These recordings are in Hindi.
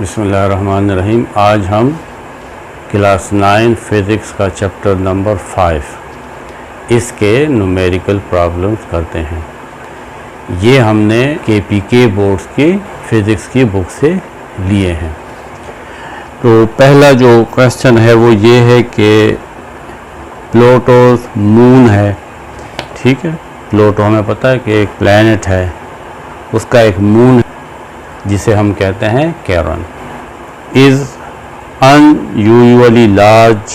बिस्मिल्लाहिर्रहमानिर्रहीम। आज हम क्लास 9 फ़िज़िक्स का चैप्टर नंबर 5 इसके न्यूमेरिकल प्रॉब्लम्स करते हैं। ये हमने KPK बोर्ड्स की फ़िज़िक्स की बुक से लिए हैं। तो पहला जो क्वेश्चन है वो ये है कि प्लूटोस मून है, ठीक है। प्लूटो हमें पता है कि एक प्लैनेट है, उसका एक मून जिसे हम कहते हैं Charon, is unusually large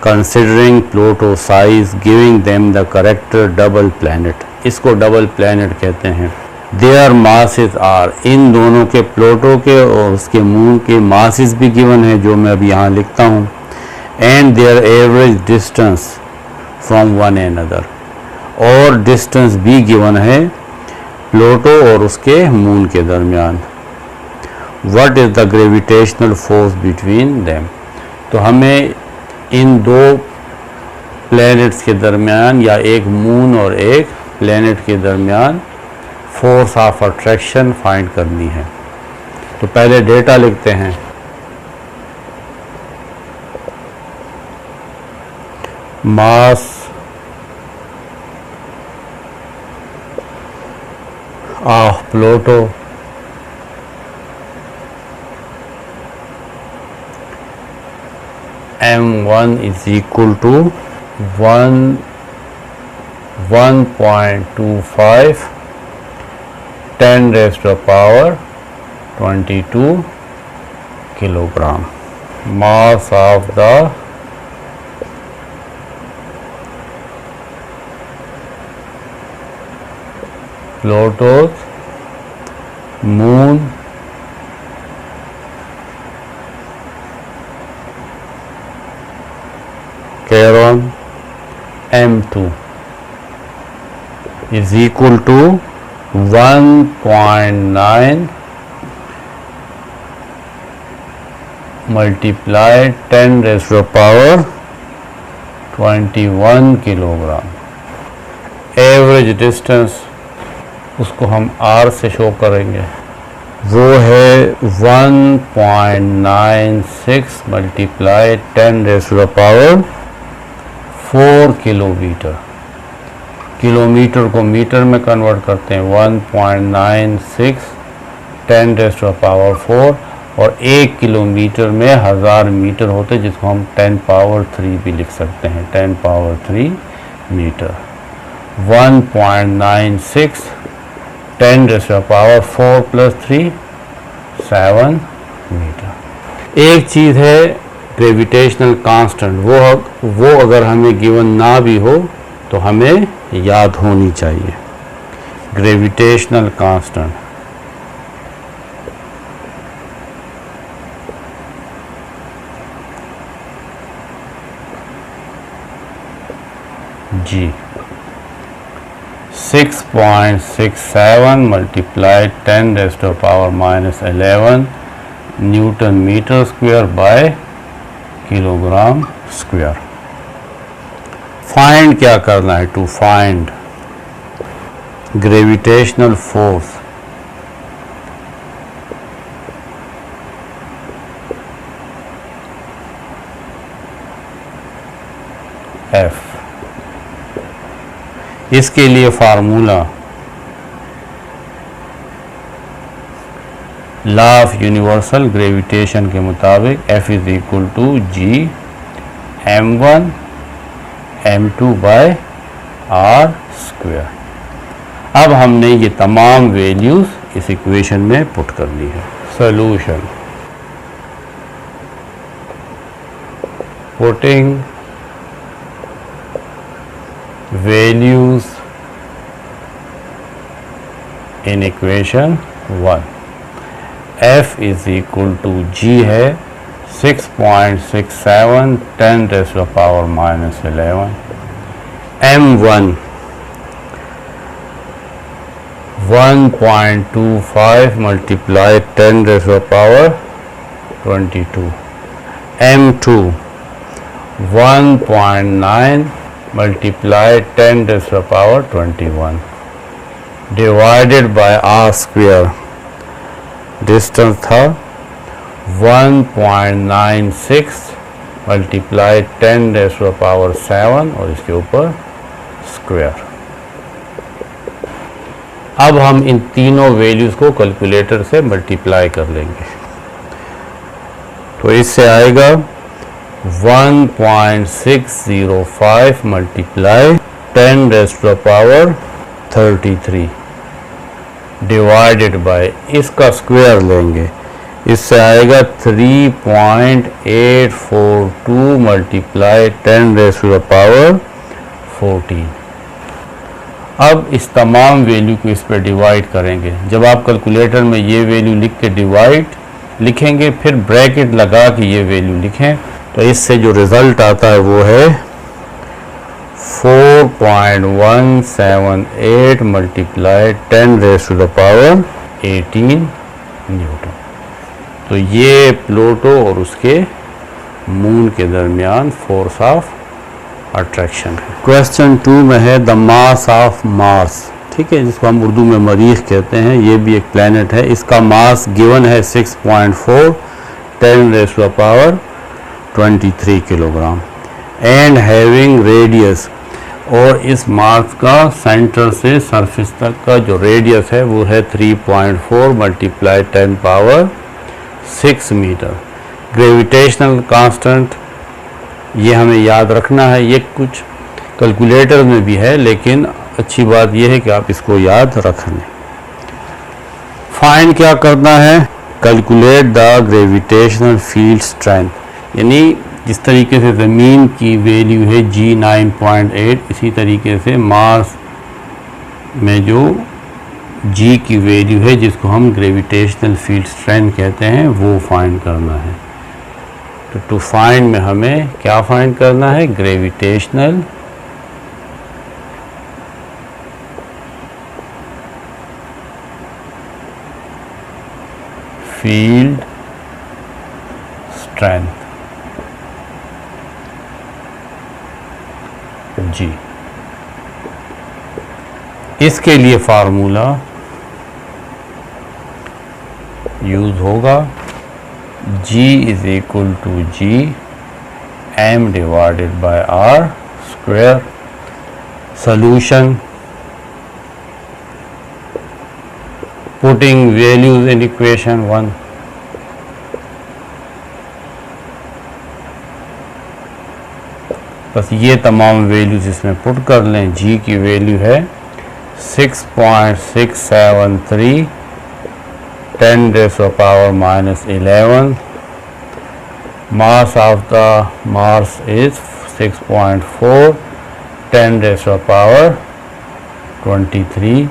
considering Pluto size, giving them the character double planet। इसको डबल प्लैनेट कहते हैं। Their masses are, इन दोनों के प्लूटो के और उसके मून के मासेस भी गिवन है जो मैं अभी यहाँ लिखता हूँ। And their average distance from one another, और डिस्टेंस भी गिवन है प्लूटो और उसके मून के दरमियान। What is the gravitational force between them? तो हमें इन दो प्लैनेट्स के दरमियान या एक मून और एक प्लैनेट के दरमियान फोर्स ऑफ अट्रैक्शन फाइंड करनी है। तो पहले डेटा लिखते हैं। Mass of Pluto M1 is equal to 1.25 10 raised to the power 22 kilogram. Mass of the Pluto's moon Charon M2 is equal to 1.9 multiplied 10 raised to the power 21 kilogram. Average distance उसको हम R से शो करेंगे, वो है 1.96 multiply 10 raise to the power 4 kilometre. Kilometre को मीटर में कन्वर्ट करते हैं। 1.96 10 रेज़ टू द पावर 4, और 1 किलोमीटर में 1000 मीटर होते हैं, जिसको हम 10 पावर 3 भी लिख सकते हैं। 10 power 3 metre. 1.96 10 raise to the power 4 plus 3 7 metre. एक चीज़ है ग्रेविटेशनल कांस्टेंट, वो अगर हमें गिवन ना भी हो तो हमें याद होनी चाहिए। Gravitational constant G 6.67 multiply 10 raise to the power -11 newton metre square by kilogram square. Find क्या करना है? To find gravitational force F। इसके लिए formula law of universal gravitation के मुताबिक F is equal to G M1 M2 by R square. अब हमने ये तमाम वैल्यूज इस इक्वेशन में पुट कर ली है। Solution putting values in equation 1। F is equal to G है 6.67 10 raise to the power -11। M1 1.25 multiply 10 raise to the power 22। M2 1.9 multiply 10 raise to the power 21 divided by R square. Distance था 1.96 मल्टीप्लाई 10⁻⁷ और इसके ऊपर स्क्वायर। अब हम इन तीनों वैल्यूज़ को कैलकुलेटर से मल्टीप्लाई कर लेंगे। तो इससे आएगा 1.605 मल्टीप्लाई 10⁻³ डिवाइडेड बाय, इसका स्क्वायर लेंगे, इससे आएगा 3.842 मल्टीप्लाई 10⁻14। अब इस तमाम वैल्यू को इस पर डिवाइड करेंगे। जब आप कैलकुलेटर में ये वैल्यू लिख के डिवाइड लिखेंगे, फिर ब्रैकेट लगा के ये वैल्यू लिखें, तो इससे जो रिज़ल्ट आता है वो है 4.178 मल्टीप्लाई 10⁻18 न्यूटन। तो ये प्लूटो और उसके मून के दरमियान फोर्स ऑफ अट्रैक्शन है। क्वेश्चन 2 में है द मास ऑफ मार्स, ठीक है, जिसको हम उर्दू में मरीख कहते हैं। ये भी एक प्लैनेट है। इसका मास गिवन है 6.4 10⁻23 किलोग्राम एंड हैविंग रेडियस, और इस मार्स का सेंटर से सरफेस तक का जो रेडियस है वो है 3.4 मल्टीप्लाई 10⁻6 मीटर। ग्रेविटेशनल कांस्टेंट ये हमें याद रखना है। ये कुछ कैलकुलेटर में भी है, लेकिन अच्छी बात यह है कि आप इसको याद रख लें। फाइंड क्या करना है? Calculate the gravitational field strength, यानी जिस तरीके से ज़मीन की वैल्यू है G 9.8, इसी तरीके से मार्स में जो G की वैल्यू है, जिसको हम ग्रेविटेशनल फील्ड स्ट्रेंथ कहते हैं, वो फाइंड करना है। तो टू फाइंड में हमें क्या फाइंड करना है? Gravitational field strength G। इसके लिए फार्मूला यूज होगा G is equal to G m divided by R square. Solution, putting values in equation 1, बस ये तमाम वैल्यूज इसमें पुट कर लें। G की वैल्यू है 6.673 10⁻⁻11। Mass of the Mars is 6.4 10⁻23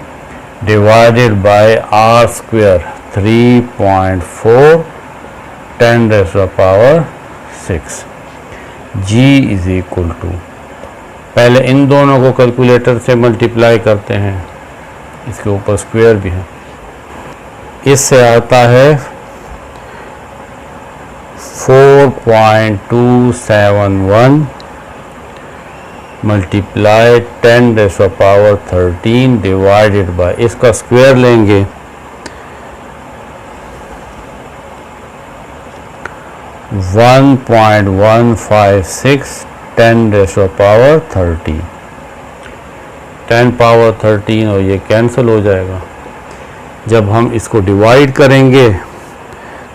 divided by R square 3.4 10⁻6। G is equal to, पहले इन दोनों को कैलकुलेटर से मल्टीप्लाई करते हैं, इसके ऊपर स्क्वायर भी है। इससे आता है 4.271 मल्टीप्लाई 10⁻13 डिवाइडेड बाय, इसका स्क्वायर लेंगे, 1.156 10⁻13। 10⁻13 और ये कैंसिल हो जाएगा। जब हम इसको डिवाइड करेंगे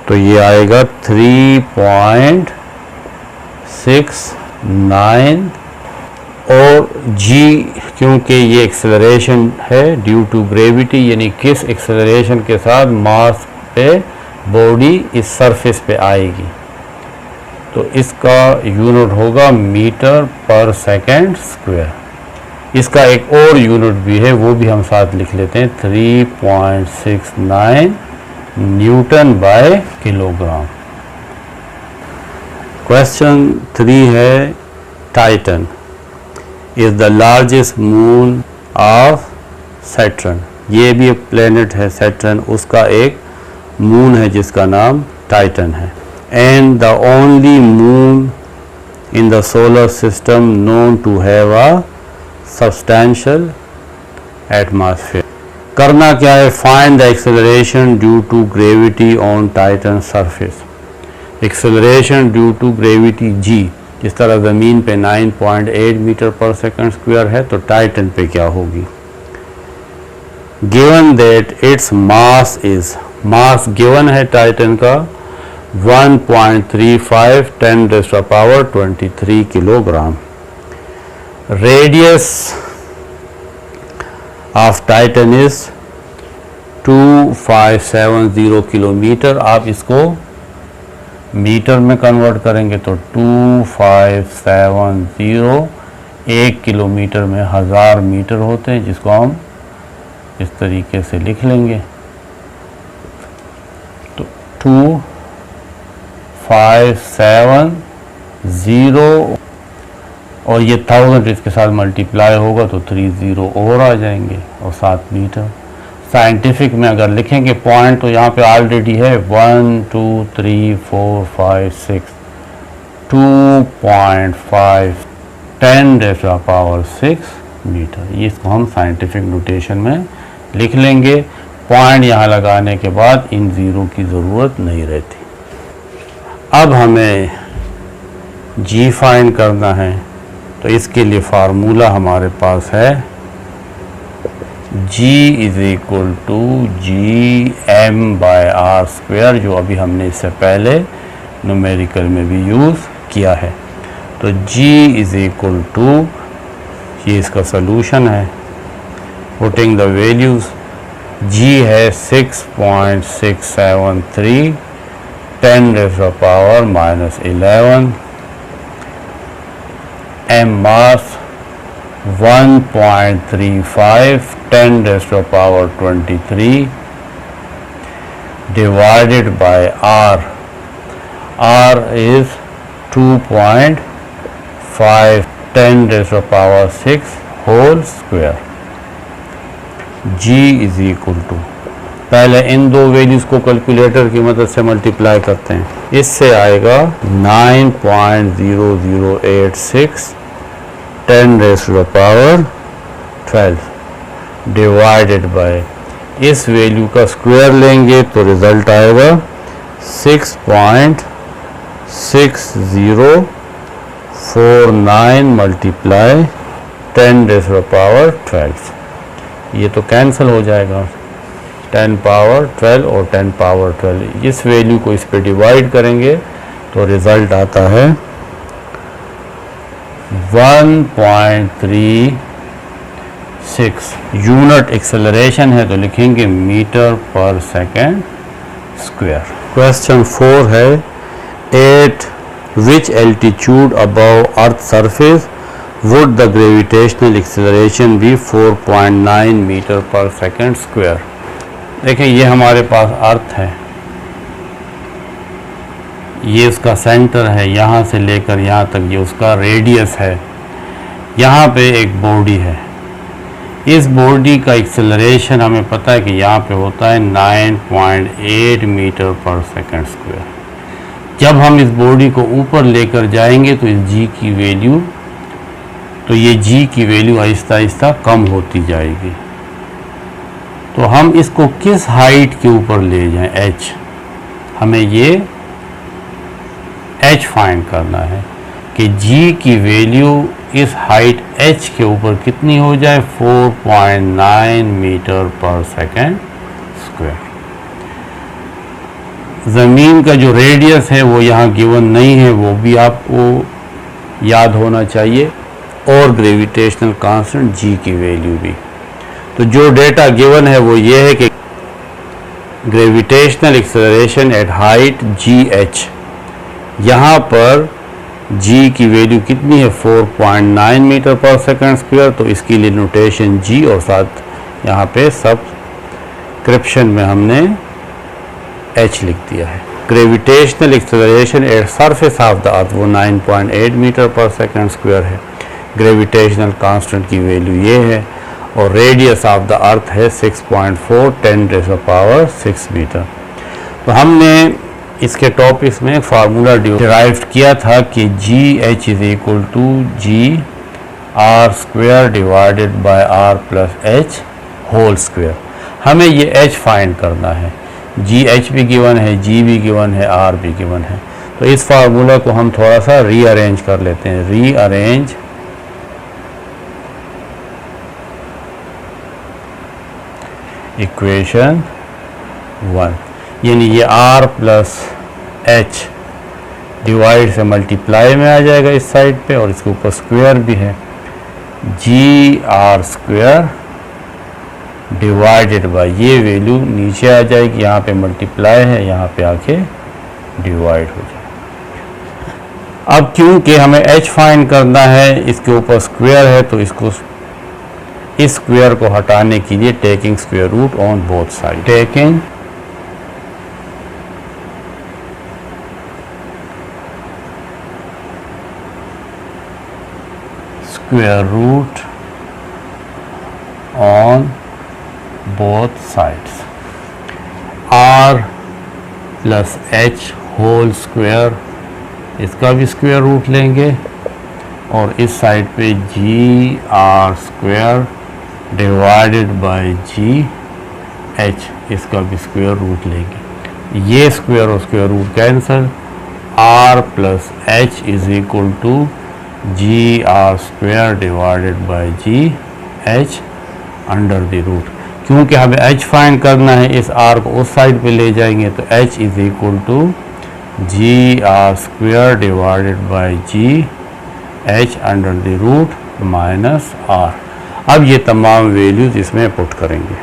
तो ये आएगा 3.69, और G क्योंकि ये एक्सेलरेशन है ड्यू टू ग्रेविटी, यानी किस एक्सेलरेशन के साथ मास पे बॉडी इस सरफेस पे आएगी, तो इसका यूनिट होगा मीटर पर सेकेंड स्क्वायर। इसका एक और यूनिट भी है, वो भी हम साथ लिख लेते हैं, 3.69 न्यूटन बाय किलोग्राम। क्वेश्चन 3 है Titan is the largest moon of Saturn. ये भी एक प्लेनेट है सैटर्न, उसका एक मून है जिसका नाम टाइटन है। And the only moon in the solar system known to have a substantial atmosphere. करना क्या है? Find the acceleration due to gravity on Titan surface. Acceleration due to gravity g, जिस तरह ज़मीन पे 9.8 मीटर पर सेकंड स्क्वायर है, तो टाइटन पे क्या होगी। Given that its mass is, mass given है टाइटन का 1.35 10⁻³ kilogram. Radius of Titan is 2570 kilometre. आप इसको मीटर में कन्वर्ट करेंगे तो 2570 1 किलोमीटर में 1000 मीटर होते हैं, जिसको हम इस तरीके से लिख लेंगे। तो 2570 और ये 1000 इसके साथ मल्टीप्लाई होगा तो 30 और आ जाएंगे और 7 मीटर। साइंटिफिक में अगर लिखेंगे पॉइंट तो यहाँ पे ऑलरेडी है 1 2 3 4 5 6 2.5 10⁻⁶ मीटर। ये इसको हम साइंटिफिक नोटेशन में लिख लेंगे। पॉइंट यहाँ लगाने के बाद इन ज़ीरो की ज़रूरत नहीं रहती। अब हमें जी फाइंड करना है, तो इसके लिए फार्मूला हमारे पास है G is equal to GM/R², जो अभी हमने इससे पहले न्यूमेरिकल में भी यूज़ किया है। तो G इज इक्वल टू, ये इसका सलूशन है, पुटिंग द वैल्यूज़। G है 6.673 10⁻⁻11, M mass 1.35 10⁻23 divided by R. R is 2.5 10⁻⁶ whole square. G is equal to, पहले इन दो वैल्यूज़ को कैलकुलेटर की मदद से मल्टीप्लाई करते हैं। इससे आएगा 9.0086 10⁻12 डिवाइडेड बाय, इस वैल्यू का स्क्वायर लेंगे तो रिजल्ट आएगा 6.6049 मल्टीप्लाई 10⁻12। ये तो कैंसिल हो जाएगा, 10⁻12 और 10⁻12। इस वैल्यू को इस पे डिवाइड करेंगे तो रिजल्ट आता है 1.36। यूनिट एक्सेलरेशन है तो लिखेंगे मीटर पर सेकेंड स्क्वायर। क्वेश्चन 4 है, at which altitude above earth surface would the gravitational acceleration be 4.9 metre पर सेकेंड स्क्वायर। देखिए ये हमारे पास अर्थ है, ये उसका सेंटर है, यहाँ से लेकर यहाँ तक ये उसका रेडियस है। यहाँ पे एक बॉडी है, इस बॉडी का एक्सेलरेशन हमें पता है कि यहाँ पे होता है 9.8 मीटर पर सेकेंड स्क्वायर। जब हम इस बॉडी को ऊपर लेकर जाएंगे तो इस जी की वैल्यू, तो ये जी की वैल्यू आहिस्ता आहिस्ता कम होती जाएगी। तो हम इसको किस हाइट के ऊपर ले जाएं, h, हमें ये h फाइंड करना है कि g की वैल्यू इस हाइट h के ऊपर कितनी हो जाए, 4.9 मीटर पर सेकेंड स्क्वायर। ज़मीन का जो रेडियस है वो यहाँ गिवन नहीं है, वो भी आपको याद होना चाहिए, और ग्रेविटेशनल कांस्टेंट g की वैल्यू भी। तो जो डेटा गिवन है वो ये है कि gravitational acceleration at height GH, यहाँ पर g की वैल्यू कितनी है, 4.9 मीटर पर सेकेंड स्क्वायर। तो इसके लिए नोटेशन g और साथ यहाँ पे सबस्क्रिप्शन में हमने h लिख दिया है। Gravitational acceleration at surface of the अर्थ वो 9.8 मीटर पर सेकेंड स्क्वायर है। ग्रेविटेशनल कांस्टेंट की वैल्यू ये है, और रेडियस ऑफ द अर्थ है 6.4 10⁻⁶ मीटर। तो हमने इसके टॉपिक्स में फार्मूला डिराइव किया था कि GH is equal to GR² divided by R plus H whole square. हमें ये H फाइंड करना है। GH भी गिवन है, G भी गिवन है, R भी गिवन है। तो इस फार्मूला को हम थोड़ा सा रीअरेंज कर लेते हैं। रीअरेंज इक्वेशन 1, यानी ये r प्लस एच डिवाइड से मल्टीप्लाई में आ जाएगा इस साइड पे, और इसके ऊपर स्क्वायर भी है, जी आर स्क्वायर डिवाइडेड बाय, ये वैल्यू नीचे आ जाएगी, यहाँ पे मल्टीप्लाई है, यहाँ पे आके डिवाइड हो जाए। अब क्योंकि हमें h फाइंड करना है, इसके ऊपर स्क्वायर है, तो इसको इस स्क्वायर को हटाने के लिए taking square root on both side, taking square root on both sides, r plus h whole square, इसका भी स्क्वायर रूट लेंगे, और इस साइड पे g are square divided by ji h, इसका भी स्क्वायर रूट लेंगे। ये स्क्वायर और square root cancel, r plus h is equal to ji are square divided by ji H under the root. क्योंकि हमें h फाइंड करना है, इस r को उस साइड पे ले जाएंगे, तो h is equal to ji are square divided by ji H under the root minus r। अब ये तमाम वैल्यूज इसमें पुट करेंगे।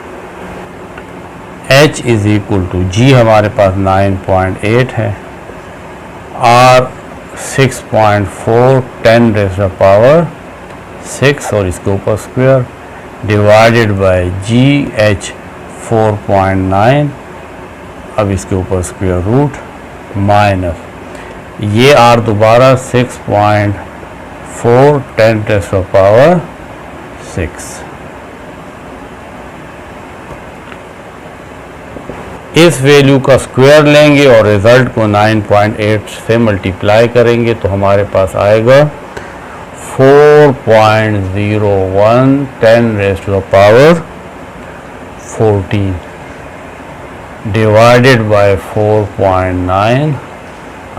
h is equal to G हमारे पास 9.8 है, r 6.4 10 रेज़ टू पावर 6 और इसके ऊपर square divided by ji H 4.9, अब इसके ऊपर स्क्वायर रूट माइनस ये r दोबारा 6.4 10 रेज़ टू पावर 6। इस वैल्यू का स्क्वायर लेंगे और रिजल्ट को 9.8 से मल्टीप्लाई करेंगे, तो हमारे पास आएगा 4.01 10 raise to power 14 divided by 4.9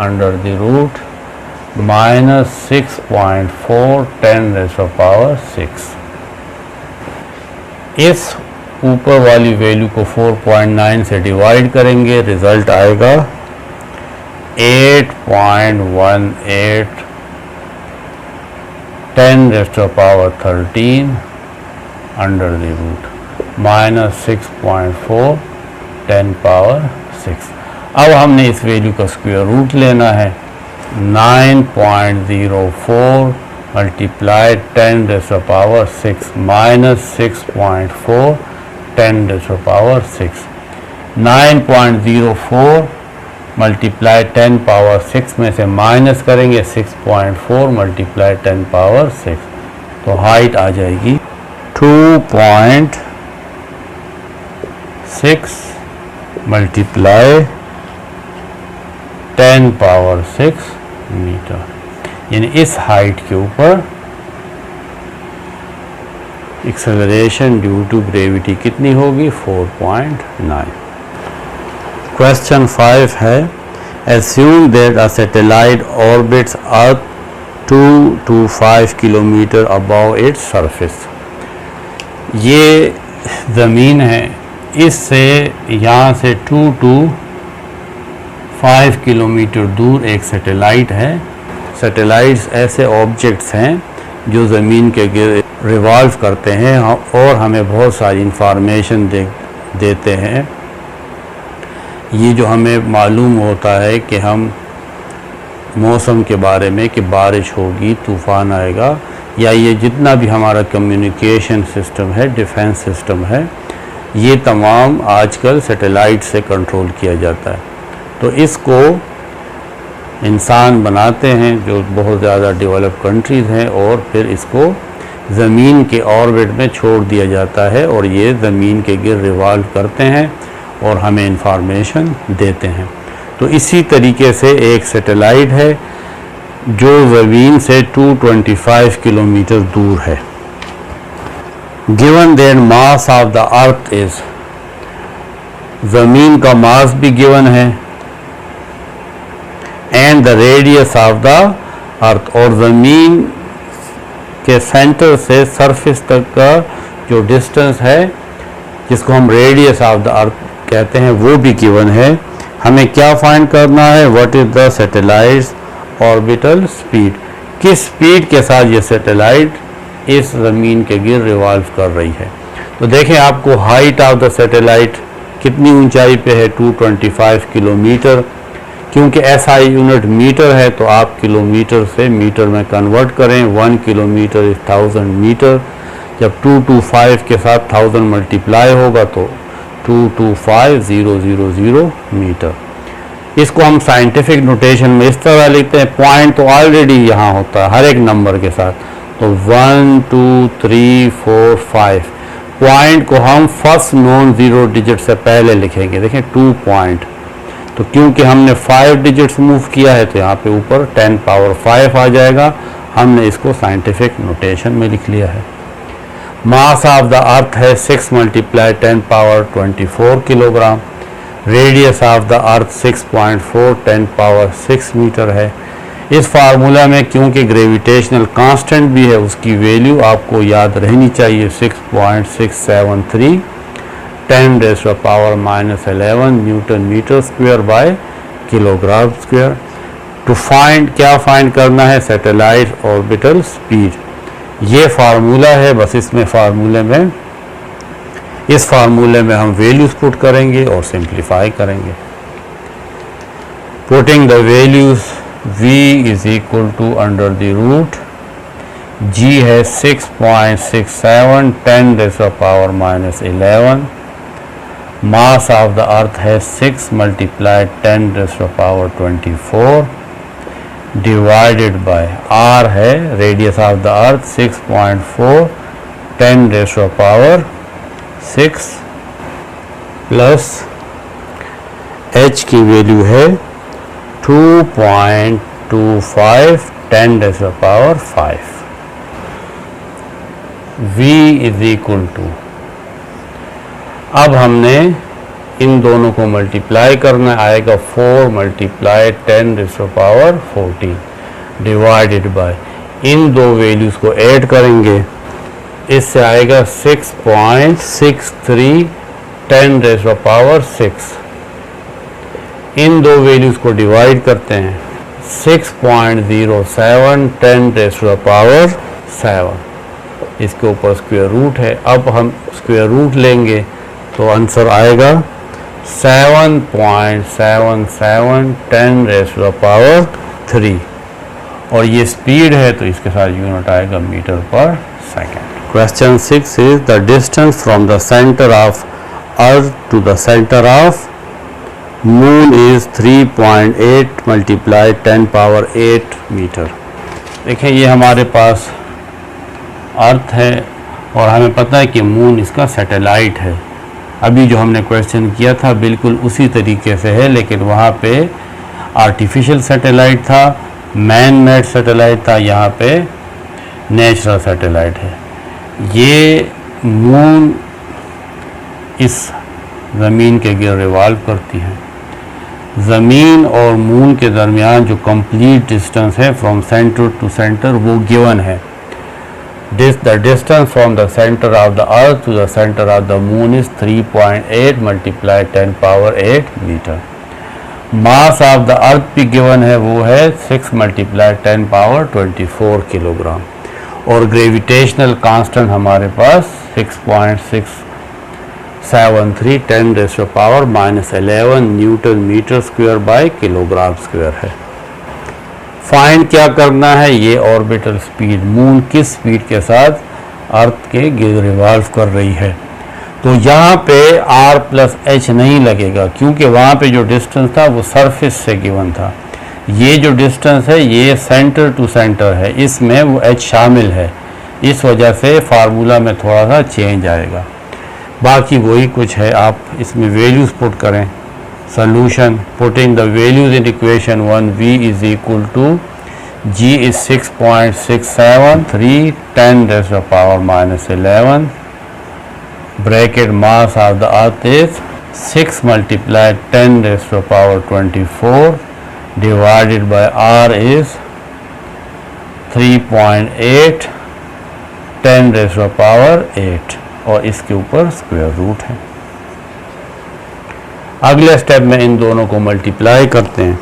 under the root minus 6.4 10 raise to power 6। इस ऊपर वाली वैल्यू को 4.9 से डिवाइड करेंगे, रिजल्ट आएगा 8.18 10 raise to power 13 under the root minus 6.4 10 power 6। अब हमने इस वैल्यू का स्क्वायर रूट लेना है, 9.04 multiply 10 raise to power 6 minus 6.4 10 raise to power 6। 9.04 multiply 10 power 6 में से माइनस करेंगे 6.4 मल्टीप्लाई 10 पावर 6, तो हाइट आ जाएगी 2.6 मल्टीप्लाई 10 पावर 6 मीटर, यानी इस हाइट के ऊपर एक्सेलरेशन ड्यू टू ग्रेविटी कितनी होगी, 4.9। क्वेश्चन 5 है, assume that a satellite orbits Earth 2 to 5 kilometre above its surface। ये ज़मीन है, इससे यहाँ से 2 to 5 किलोमीटर दूर एक सैटेलाइट है। सैटेलाइट्स ऐसे ऑब्जेक्ट्स हैं जो ज़मीन के गिर्द रिवॉल्व करते हैं और हमें बहुत सारी इंफॉर्मेशन देते हैं। ये जो हमें मालूम होता है कि हम मौसम के बारे में कि बारिश होगी, तूफ़ान आएगा, या ये जितना भी हमारा कम्युनिकेशन सिस्टम है, डिफेंस सिस्टम है, ये तमाम आजकल सैटेलाइट से कंट्रोल किया जाता है। तो इसको इंसान बनाते हैं जो बहुत ज़्यादा डेवलप कंट्रीज़ हैं, और फिर इसको ज़मीन के ऑर्बिट में छोड़ दिया जाता है और ये ज़मीन के गिर्द रिवॉल्व करते हैं और हमें इंफॉर्मेशन देते हैं। तो इसी तरीके से एक सैटेलाइट है जो ज़मीन से 225 किलोमीटर दूर है। Given that mass of the earth is, ज़मीन का मास भी गिवन है, find the radius of the अर्थ, और ज़मीन के सेंटर से सरफेस तक का जो डिस्टेंस है जिसको हम रेडियस ऑफ द अर्थ कहते हैं वो भी गिवन है। हमें क्या फाइंड करना है, what is the satellites orbital speed, किस स्पीड के साथ ये सैटेलाइट इस ज़मीन के गिर रिवॉल्व कर रही है। तो देखें आपको हाइट ऑफ द सैटेलाइट कितनी ऊंचाई पे है, 225 किलोमीटर। क्योंकि SI यूनिट मीटर है तो आप किलोमीटर से मीटर में कन्वर्ट करें, 1 किलोमीटर इज 1000 मीटर। जब 225 के साथ 1000 मल्टीप्लाई होगा तो 225000 मीटर। इसको हम साइंटिफिक नोटेशन में इस तरह लिखते हैं, पॉइंट तो ऑलरेडी यहाँ होता है हर एक नंबर के साथ, तो 1 2 3 4 5 पॉइंट को हम फर्स्ट नॉन ज़ीरो डिजिट से पहले लिखेंगे। देखें 2 पॉइंट, तो क्योंकि हमने 5 डिजिट्स मूव किया है तो यहाँ पे ऊपर 10 पावर 5 आ जाएगा। हमने इसको साइंटिफिक नोटेशन में लिख लिया है। मास ऑफ द अर्थ है 6 multiply 10 power 24 kilogram. Radius of the earth 6.4 10 power 6 metre है। इस फार्मूला में क्योंकि ग्रेविटेशनल कांस्टेंट भी है उसकी वैल्यू आपको याद रहनी चाहिए, 6.673 10⁻⁻11 newton metre square by kilogram square. To find, क्या फाइंड करना है, सैटेलाइट ऑर्बिटल स्पीड। ये फार्मूला है, बस इसमें इस फार्मूले में हम वैल्यूज पुट करेंगे और सिंप्लीफाई करेंगे। Putting the values, v is equal to under the root, g है 6.67 10⁻⁻11, मास ऑफ द अर्थ है 6 मल्टीप्लाई 10⁻24 डिवाइडेड बाय r है radius of the earth 6.4 10⁻6 plus h की वैल्यू है 2.25 10⁻5। v इज इक्वल टू, अब हमने इन दोनों को मल्टीप्लाई करना आएगा 4 मल्टीप्लाई 10⁻14 डिवाइडेड बाय, इन दो वैल्यूज़ को ऐड करेंगे, इससे आएगा 6.63 10⁻6। इन दो वैल्यूज़ को डिवाइड करते हैं, 6.07 10⁻7, इसके ऊपर स्क्वायर रूट है। अब हम स्क्वायर रूट लेंगे तो आंसर आएगा 7.77 10⁻3, और ये स्पीड है तो इसके साथ यूनिट आएगा मीटर पर second. Question 6 is the distance from the centre of earth to the centre of moon is 3.8 multiply 10⁸ metre. देखें ये हमारे पास अर्थ है और हमें पता है कि मून इसका सैटेलाइट है। अभी जो हमने क्वेश्चन किया था बिल्कुल उसी तरीके से है, लेकिन वहाँ पे आर्टिफिशियल सैटेलाइट था, मैन मेड सैटेलाइट था, यहाँ पे नेचुरल सैटेलाइट है। ये मून इस ज़मीन के गिर्द रिवॉल्व करती है। ज़मीन और मून के दरमियान जो कंप्लीट डिस्टेंस है फ्रॉम सेंटर टू सेंटर वो गिवन है। The distance from the center of the earth to the center of the moon is 3.8 multiplied 10⁸ meter. Mass of the earth भी given है, वो है 6 multiplied 10⁻24 किलोग्राम, और ग्रेविटेशनल कांस्टेंट हमारे पास 6.673 10⁻⁻11 newton metre square by kilogram square है। फाइंड क्या करना है, ये ऑर्बिटल स्पीड, मून किस स्पीड के साथ अर्थ के गिर्द रिवॉल्व कर रही है। तो यहाँ पे r प्लस h नहीं लगेगा क्योंकि वहाँ पे जो डिस्टेंस था वो सरफेस से गिवन था। ये जो डिस्टेंस है ये सेंटर टू सेंटर है, इसमें वो h शामिल है, इस वजह से फार्मूला में थोड़ा सा चेंज आएगा। बाकी वही कुछ है, आप इसमें वैल्यूज़ पुट करें। Solution, putting the values in equation 1, v is equal to g is 6.673 10⁻11 bracket mass of the earth is 6 multiplied 10⁻24 divided by r is 3.8 10⁻⁸ और इसके ऊपर स्क्वायर रूट है। अगले स्टेप में इन दोनों को मल्टीप्लाई करते हैं,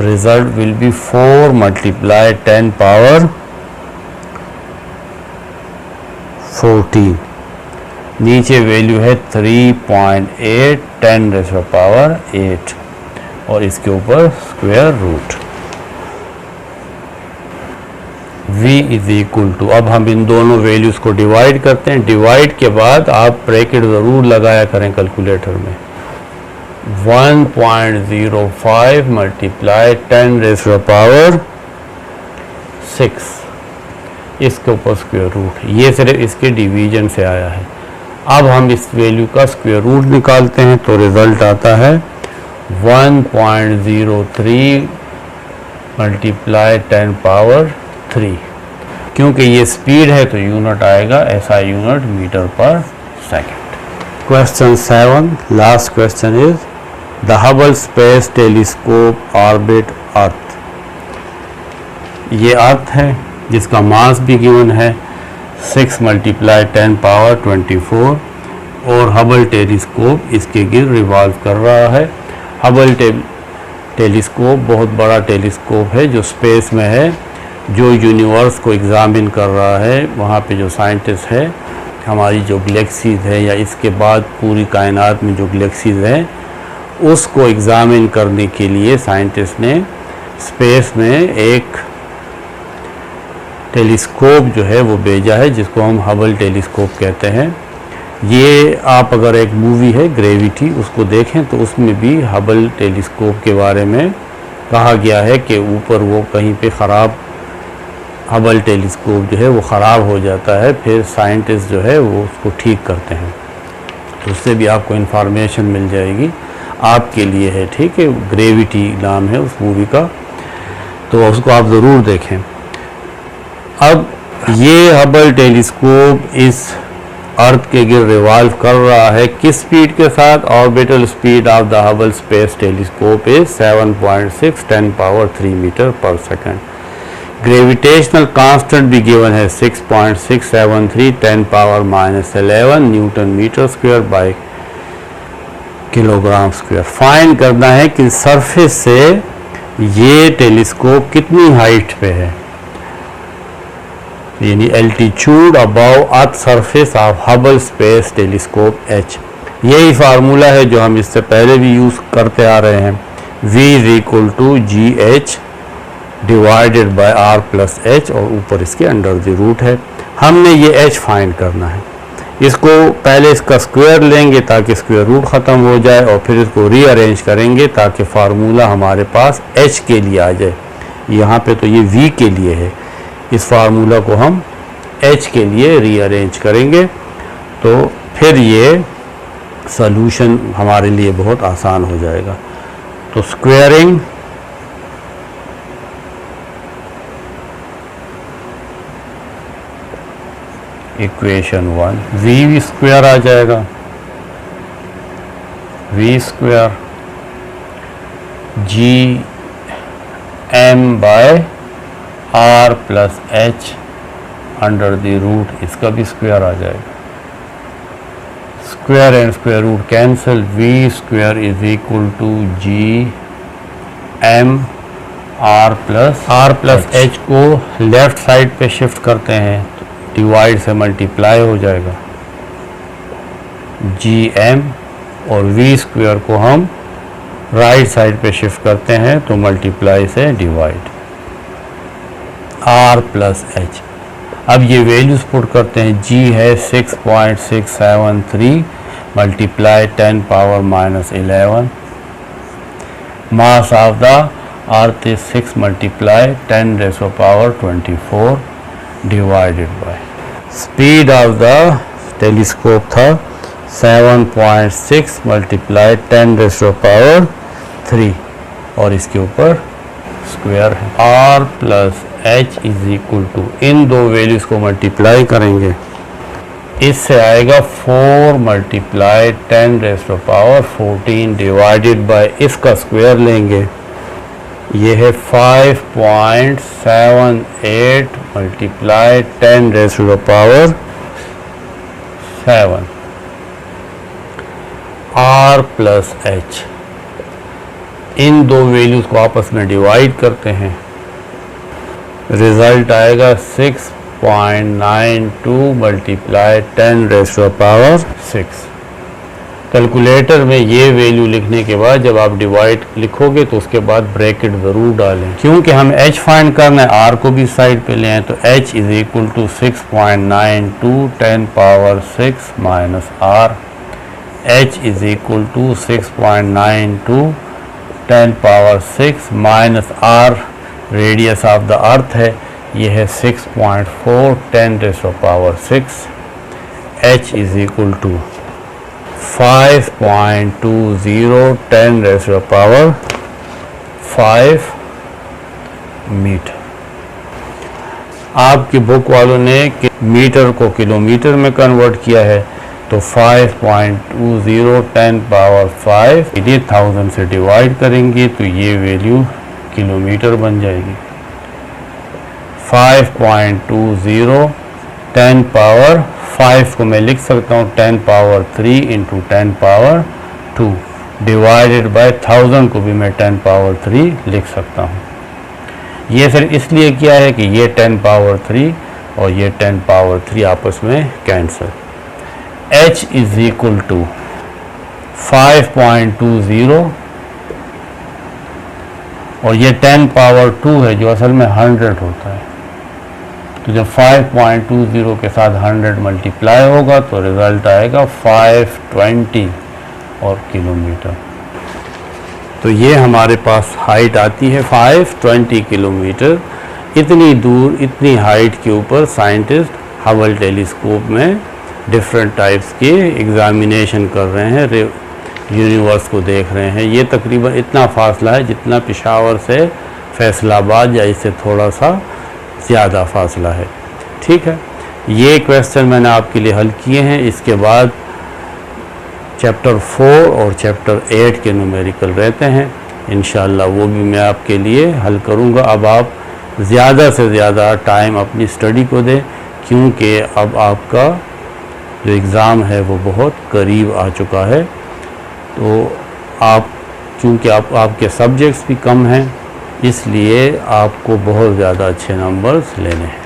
result will be 4 multiply 10 power 14, नीचे वैल्यू है 3.8 10⁻⁸ और इसके ऊपर square root. v is equal to, अब हम इन दोनों वैल्यूज़ को डिवाइड करते हैं। डिवाइड के बाद आप ब्रैकेट ज़रूर लगाया करें कैलकुलेटर में। 1.05 मल्टीप्लाई 10⁻⁶, इसके ऊपर स्क्वायर रूट। ये सिर्फ इसके डिवीजन से आया है। अब हम इस वैल्यू का स्क्वायर रूट निकालते हैं तो रिज़ल्ट आता है 1.03 मल्टीप्लाई 10⁻3। क्योंकि ये स्पीड है तो यूनिट आएगा SI यूनिट मीटर पर second. Question 7, last question is the Hubble space telescope orbit earth. ये अर्थ है जिसका मास भी गिवन है 6 मल्टीप्लाई 10⁻24 और हबल टेलीस्कोप इसके गिर रिवॉल्व कर रहा है। हबल टेलीस्कोप बहुत बड़ा टेलीस्कोप है जो स्पेस में है, जो यूनिवर्स को एग्जामिन कर रहा है। वहाँ पे जो साइंटिस्ट है, हमारी जो गैलेक्सीज है या इसके बाद पूरी कायनात में जो गैलेक्सीज हैं उसको एग्जामिन करने के लिए साइंटिस्ट ने स्पेस में एक टेलीस्कोप जो है वो भेजा है, जिसको हम हबल टेलीस्कोप कहते हैं। ये आप अगर एक मूवी है ग्रेविटी उसको देखें तो उसमें भी हबल टेलीस्कोप के बारे में कहा गया है कि ऊपर वो कहीं पे ख़राब हबल टेलीस्कोप जो है वो ख़राब हो जाता है, फिर साइंटिस्ट जो है वो उसको ठीक करते हैं। तो उससे भी आपको इन्फॉर्मेशन मिल जाएगी, आपके लिए है, ठीक है। ग्रेविटी नाम है उस मूवी का, तो उसको आप ज़रूर देखें। अब ये हबल टेलीस्कोप इस अर्थ के गिर रिवॉल्व कर रहा है किस स्पीड के साथ? Orbital speed of the Hubble space telescope is 7.6 10⁻3 metre पर सेकंड। ग्रेविटेशनल कांस्टेंट भी गिवन है 6.673 10⁻⁻11 newton metre square by kilogram square. Find करना है कि सरफेस से ये टेलीस्कोप कितनी हाइट पे है, यानी altitude above earth surface of Hubble space telescope h। यही फार्मूला है जो हम इससे पहले भी यूज़ करते आ रहे हैं। v is equal to GH divided by R plus H और ऊपर इसके अंडर द रूट है। हमने ये h फाइंड करना है। इसको पहले इसका स्क्वायर लेंगे ताकि स्क्वायर रूट ख़त्म हो जाए और फिर इसको रीअरेंज करेंगे ताकि फार्मूला हमारे पास h के लिए आ जाए। यहाँ पे तो ये v के लिए है, इस फार्मूला को हम h के लिए रीअरेंज करेंगे तो फिर ये सॉल्यूशन हमारे लिए बहुत आसान हो जाएगा। तो स्क्वायरिंग इक्वेशन 1 v स्क्वायर आ जाएगा, v square g m by r plus h under the root, इसका भी स्क्वायर आ जाएगा। Square and square root cancel, v square is equal to g m r plus h को लेफ्ट साइड पे शिफ्ट करते हैं तो डिवाइड से मल्टीप्लाई हो जाएगा gm, और v स्क्वायर को हम राइट साइड पे शिफ्ट करते हैं तो मल्टीप्लाई से डिवाइड r प्लस h। अब ये वैल्यूज पुट करते हैं। g है 6.673 multiply 10⁻⁻11, mass of the earth is 6 multiply 10⁻24 divided by speed of the telescope था 7.6 मल्टीप्लाई 10⁻3 और इसके ऊपर स्क्वायर है। r plus h is equal to, इन दो वैल्यूज को मल्टीप्लाई करेंगे, इससे आएगा 4 मल्टीप्लाई 10⁻14 डिवाइडेड बाय इसका स्क्वायर लेंगे ये है 5.78 multiply 10 raise to the power 7 R plus H। इन दो वैल्यूज़ को आपस में डिवाइड करते हैं, रिज़ल्ट आएगा 6.92 multiply 10 raise to the power 6। Calculator में ये वैल्यू लिखने के बाद जब आप डिवाइड लिखोगे तो उसके बाद ब्रैकेट ज़रूर डालें, क्योंकि हम h फाइंड करना है, r को भी साइड पे ले आए, तो h is equal to 6.92 10 power 6 minus r। h is equal to 6.92 10 power 6 minus r, radius of the earth है, ये है 6.4 10 raise to the power 6। h is equal to 5.20 10 raise to the power 5 metre. आपकी बुक वालों ने मीटर को किलोमीटर में कन्वर्ट किया है, तो 5.20 10 पावर 5 इन्हें 1000 से डिवाइड करेंगे तो ये वैल्यू किलोमीटर बन जाएगी। 5.20 10 पावर 5 को मैं लिख सकता हूँ 10 power 3 into 10 power 2 divided by 1000 को भी मैं 10 पावर 3 लिख सकता हूँ। ये सिर्फ इसलिए किया है कि ये 10 पावर 3 और ये 10 पावर 3 आपस में cancel. h is equal to 5.20 और ये 10 पावर 2 है जो असल में 100 होता है, तो जब 5.20 के साथ 100 मल्टीप्लाई होगा तो रिज़ल्ट आएगा 520 और किलोमीटर। तो ये हमारे पास हाइट आती है 520 किलोमीटर। इतनी दूर, इतनी हाइट के ऊपर साइंटिस्ट हबल टेलीस्कोप में डिफरेंट टाइप्स के एग्जामिनेशन कर रहे हैं, यूनिवर्स को देख रहे हैं। ये तकरीबन इतना फासला है जितना पेशावर से फैसलाबाद या इससे थोड़ा सा ज़्यादा फासला है। ठीक है, ये क्वेश्चन मैंने आपके लिए हल किए हैं। इसके बाद चैप्टर 4 और चैप्टर 8 के न्यूमेरिकल रहते हैं, इंशाल्लाह वो भी मैं आपके लिए हल करूँगा। अब आप ज़्यादा से ज़्यादा टाइम अपनी स्टडी को दें, क्योंकि अब आपका जो एग्ज़ाम है वो बहुत करीब आ चुका है। तो आप, क्योंकि आपके सब्जेक्ट्स भी कम हैं, इसलिए आपको बहुत ज़्यादा अच्छे नंबर्स लेने हैं।